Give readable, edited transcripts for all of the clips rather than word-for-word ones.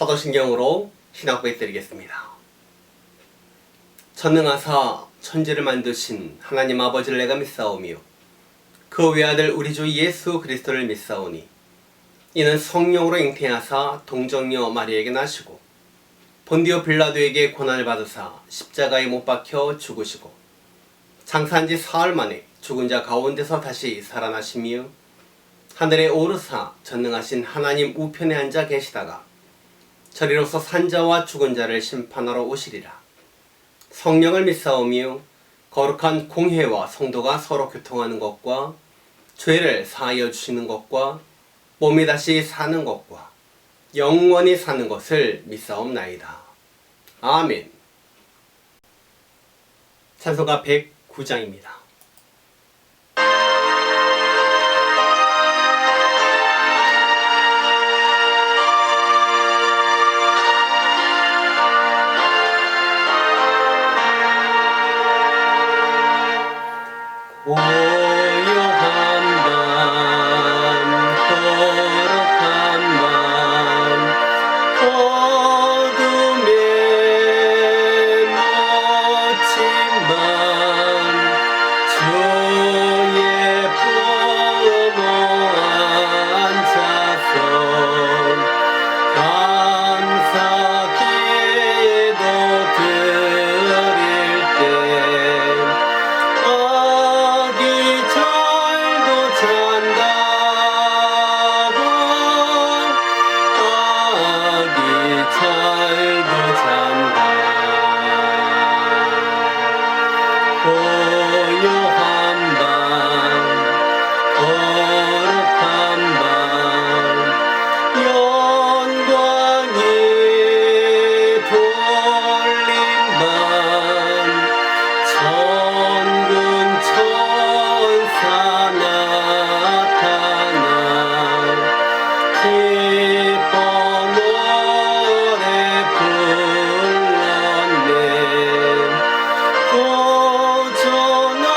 사도신경으로 신앙고백 드리겠습니다. 전능하사 천지를 만드신 하나님 아버지를 내가 믿사오며 그 외아들 우리 주 예수 그리스도를 믿사오니 이는 성령으로 잉태하사 동정녀 마리아에게 나시고 본디오 빌라도에게 고난을 받으사 십자가에 못 박혀 죽으시고 장사한 지 사흘 만에 죽은 자 가운데서 다시 살아나시며 하늘에 오르사 전능하신 하나님 우편에 앉아 계시다가 저리로서 산자와 죽은 자를 심판하러 오시리라. 성령을 믿사오며 거룩한 공회와 성도가 서로 교통하는 것과 죄를 사하여 주시는 것과 몸이 다시 사는 것과 영원히 사는 것을 믿사옵나이다. 아멘. 찬송가 109장입니다. 고요한 밤 거룩한 밤 어둠에 묻힌 밤 주의 품어 앉아서 감사 기도 드릴 때 아기 잘도 잔다고 아기 잘도 잔다 고요한 밤 거룩한 밤 영광이 돌린 밤 천군 천사 나타나 기뻐 노래 불렀네 구원하셨도다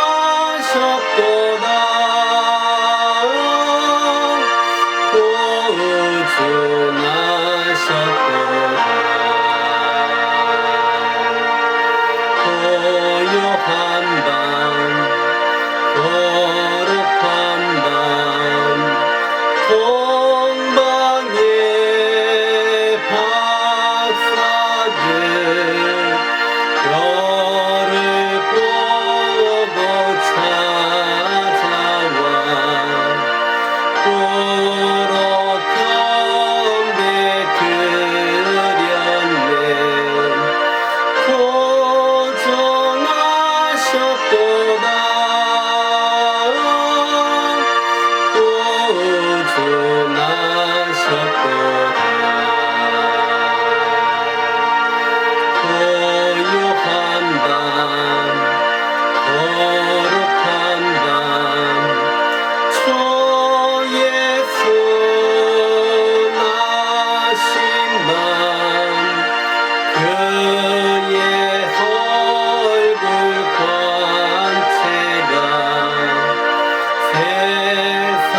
고요한 밤 거룩한 밤 동방의 박사들 별을 보고 찾아와 꾸러 경배 드렸네 구원하셨도다 고요한 밤 거룩한 밤 주 예수 나신 밤 그의 얼굴 광채가 세상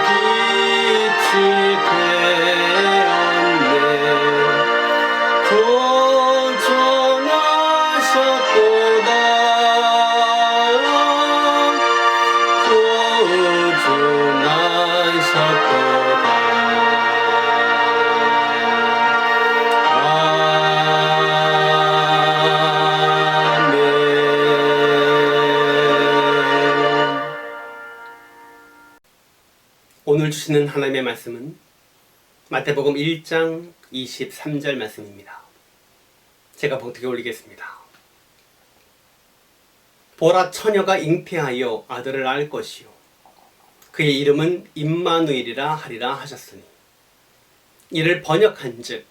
빛이 되었네 구원하셨도다 구원하셨도다 아멘. 오늘 주시는 하나님의 말씀은 마태복음 1장 23절 말씀입니다. 제가 봉독해 올리겠습니다. 보라 처녀가 잉태하여 아들을 낳을 것이요 그의 이름은 임마누엘이라 하리라 하셨으니 이를 번역한즉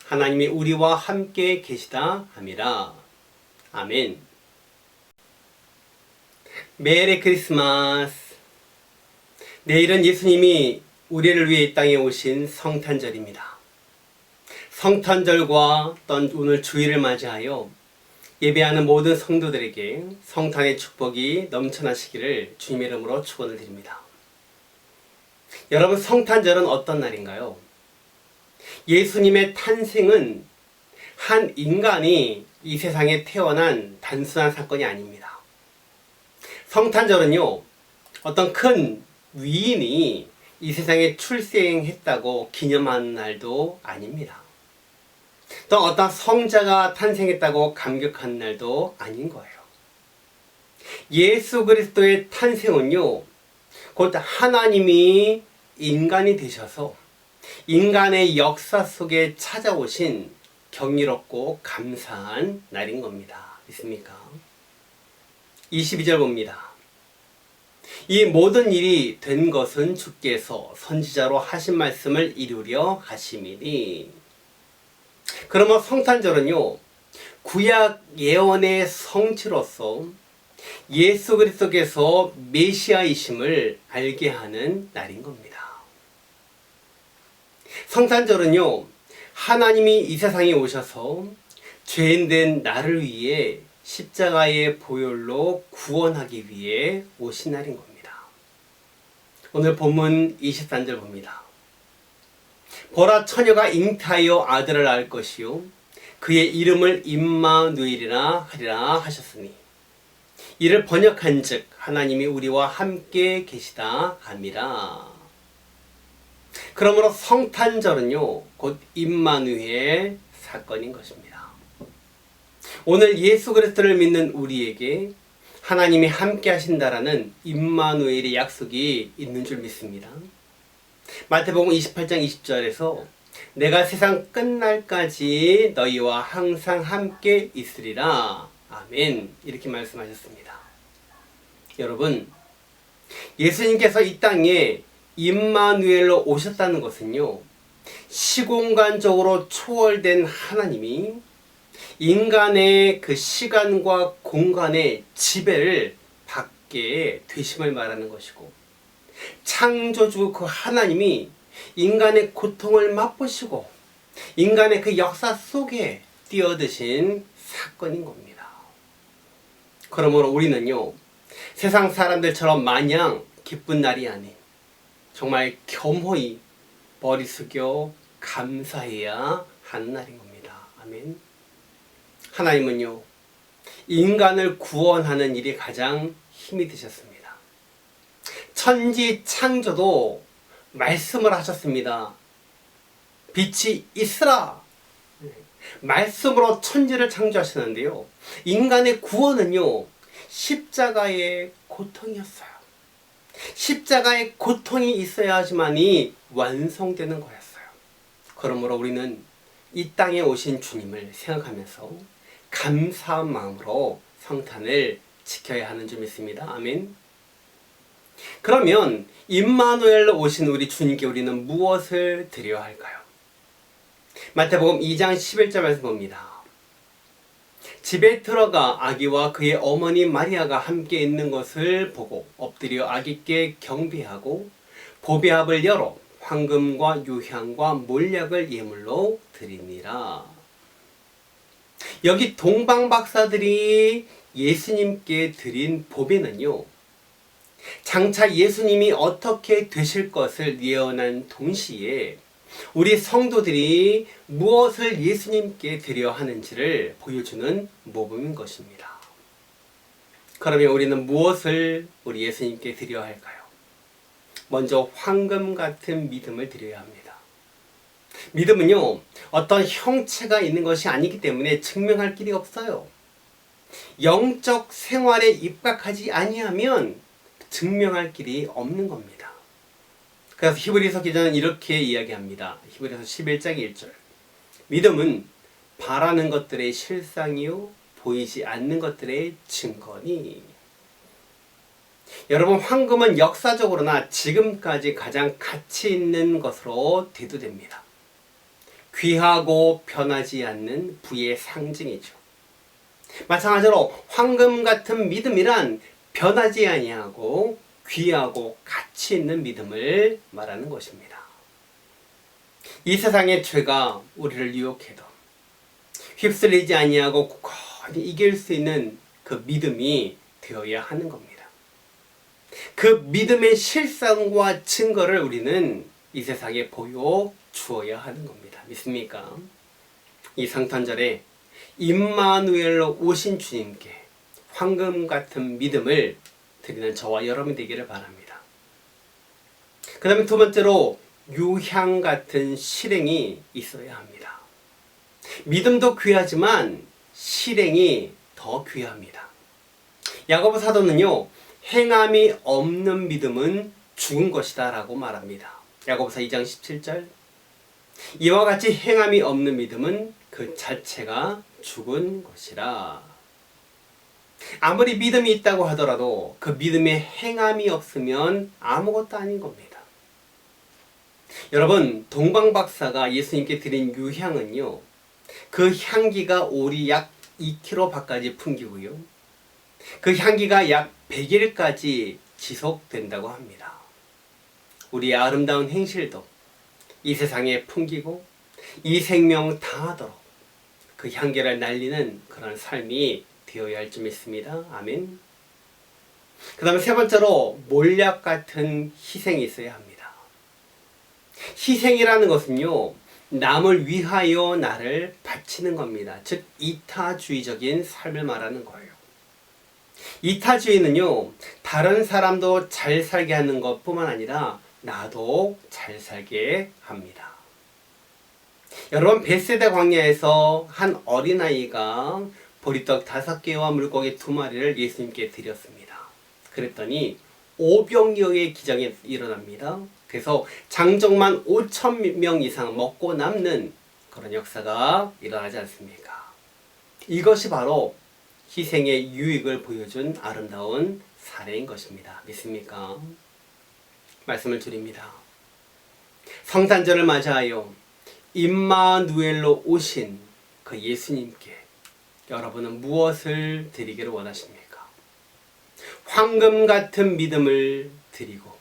하나님이 우리와 함께 계시다 함이라. 아멘. 메리 크리스마스. 내일은 예수님이 우리를 위해 이 땅에 오신 성탄절입니다. 성탄절과 오늘 주일을 맞이하여 예배하는 모든 성도들에게 성탄의 축복이 넘쳐나시기를 주님의 이름으로 축원을 드립니다. 여러분, 성탄절은 어떤 날인가요? 예수님의 탄생은 한 인간이 이 세상에 태어난 단순한 사건이 아닙니다. 성탄절은요, 어떤 큰 위인이 이 세상에 출생했다고 기념하는 날도 아닙니다. 또 어떤 성자가 탄생했다고 감격하는 날도 아닌 거예요. 예수 그리스도의 탄생은요, 곧 하나님이 인간이 되셔서 인간의 역사 속에 찾아오신 경이롭고 감사한 날인 겁니다. 믿습니까? 22절 봅니다. 이 모든 일이 된 것은 주께서 선지자로 하신 말씀을 이루려 하심이니. 그러면 성탄절은요, 구약 예언의 성취로서 예수 그리스도께서 메시아이심을 알게 하는 날인 겁니다. 성탄절은요, 하나님이 이 세상에 오셔서 죄인된 나를 위해 십자가의 보혈로 구원하기 위해 오신 날인 겁니다. 오늘 본문 23절 봅니다. 보라, 처녀가 잉태하여 아들을 낳을 것이요 그의 이름을 임마누엘이라 하리라 하셨으니, 이를 번역한즉 하나님이 우리와 함께 계시다 함이라. 그러므로 성탄절은요, 곧 임마누엘 사건인 것입니다. 오늘 예수 그리스도를 믿는 우리에게 하나님이 함께 하신다라는 임마누엘의 약속이 있는 줄 믿습니다. 마태복음 28장 20절에서 내가 세상 끝날까지 너희와 항상 함께 있으리라. 아멘. 이렇게 말씀하셨습니다. 여러분, 예수님께서 이 땅에 임마누엘로 오셨다는 것은요, 시공간적으로 초월된 하나님이 인간의 그 시간과 공간의 지배를 받게 되심을 말하는 것이고, 창조주 그 하나님이 인간의 고통을 맛보시고 인간의 그 역사 속에 뛰어드신 사건인 겁니다. 그러므로 우리는요, 세상 사람들처럼 마냥 기쁜 날이 아닌 정말 겸허히 머리 숙여 감사해야 하는 날인 겁니다. 아멘. 하나님은요, 인간을 구원하는 일이 가장 힘이 드셨습니다. 천지 창조도 말씀을 하셨습니다. 빛이 있으라. 말씀으로 천지를 창조하시는데요, 인간의 구원은요, 십자가의 고통이었어요. 십자가의 고통이 있어야지만이 완성되는 거였어요. 그러므로 우리는 이 땅에 오신 주님을 생각하면서 감사한 마음으로 성탄을 지켜야 하는 줄 믿습니다. 아멘. 그러면 임마누엘로 오신 우리 주님께 우리는 무엇을 드려야 할까요? 마태복음 2장 11절 말씀 봅니다. 집에 들어가 아기와 그의 어머니 마리아가 함께 있는 것을 보고 엎드려 아기께 경배하고 보배합을 열어 황금과 유향과 몰약을 예물로 드리니라. 여기 동방박사들이 예수님께 드린 보배는요, 장차 예수님이 어떻게 되실 것을 예언한 동시에 우리 성도들이 무엇을 예수님께 드려야 하는지를 보여주는 모범인 것입니다. 그러면 우리는 무엇을 우리 예수님께 드려야 할까요? 먼저 황금 같은 믿음을 드려야 합니다. 믿음은요, 어떤 형체가 있는 것이 아니기 때문에 증명할 길이 없어요. 영적 생활에 입각하지 아니하면 증명할 길이 없는 겁니다. 그래서 히브리서 기자는 이렇게 이야기합니다. 히브리서 11장 1절. 믿음은 바라는 것들의 실상이요 보이지 않는 것들의 증거니. 여러분, 황금은 역사적으로나 지금까지 가장 가치 있는 것으로 대두됩니다. 귀하고 변하지 않는 부의 상징이죠. 마찬가지로 황금 같은 믿음이란 변하지 아니하고 귀하고 가치 있는 믿음을 말하는 것입니다. 이 세상의 죄가 우리를 유혹해도 휩쓸리지 아니하고 굳건히 이길 수 있는 그 믿음이 되어야 하는 겁니다. 그 믿음의 실상과 증거를 우리는 이 세상에 보여줘야 주어야 하는 겁니다. 믿습니까? 이 성탄절에 임마누엘로 오신 주님께 황금 같은 믿음을 드리는 저와 여러분이 되기를 바랍니다. 그 다음에 두 번째로 유향 같은 실행이 있어야 합니다. 믿음도 귀하지만 실행이 더 귀합니다. 야고보 사도는요, 행함이 없는 믿음은 죽은 것이다 라고 말합니다. 야고보서 2장 17절, 이와 같이 행함이 없는 믿음은 그 자체가 죽은 것이라. 아무리 믿음이 있다고 하더라도 그 믿음에 행함이 없으면 아무것도 아닌 겁니다. 여러분, 동방박사가 예수님께 드린 유향은요, 그 향기가 오리 약 2kg 밖까지 풍기고요, 그 향기가 약 100일까지 지속된다고 합니다. 우리의 아름다운 행실도 이 세상에 풍기고 이 생명 다하도록 그 향기를 날리는 그런 삶이 되어야 할 줄 믿습니다. 아멘. 그 다음에 세 번째로 몰약 같은 희생이 있어야 합니다. 희생이라는 것은요, 남을 위하여 나를 바치는 겁니다. 즉 이타주의적인 삶을 말하는 거예요. 이타주의는요, 다른 사람도 잘 살게 하는 것뿐만 아니라 나도 잘 살게 합니다. 여러분, 벳세다 광야에서 한 어린아이가 보리떡 5개와 물고기 2마리를 예수님께 드렸습니다. 그랬더니 오병이어의 기적이 일어납니다. 그래서 장정만 5,000명 이상 먹고 남는 그런 역사가 일어나지 않습니까? 이것이 바로 희생의 유익을 보여준 아름다운 사례인 것입니다. 믿습니까? 말씀을 드립니다. 성탄절을 맞이하여 임마누엘로 오신 그 예수님께 여러분은 무엇을 드리기를 원하십니까? 황금 같은 믿음을 드리고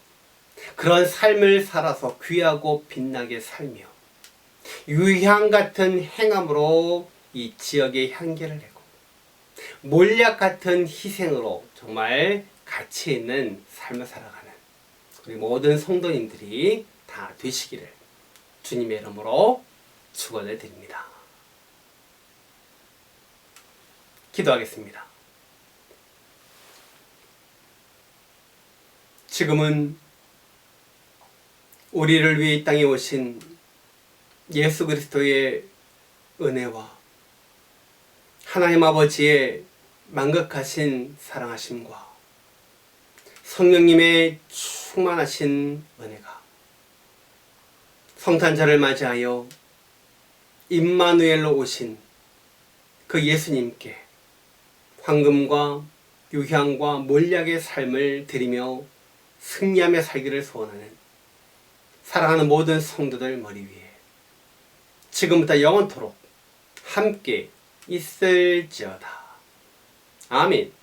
그런 삶을 살아서 귀하고 빛나게 살며 유향 같은 행함으로 이 지역의 향기를 내고 몰약 같은 희생으로 정말 가치 있는 삶을 살아가는 우리 모든 성도님들이 다 되시기를 주님의 이름으로 축원을 드립니다. 기도하겠습니다. 지금은 우리를 위해 이 땅에 오신 예수 그리스도의 은혜와 하나님 아버지의 만극하신 사랑하심과 성령님의 충만하신 은혜가 성탄절을 맞이하여 임마누엘로 오신 그 예수님께 황금과 유향과 몰약의 삶을 드리며 승리하며 살기를 소원하는 사랑하는 모든 성도들 머리 위에 지금부터 영원토록 함께 있을지어다. 아멘.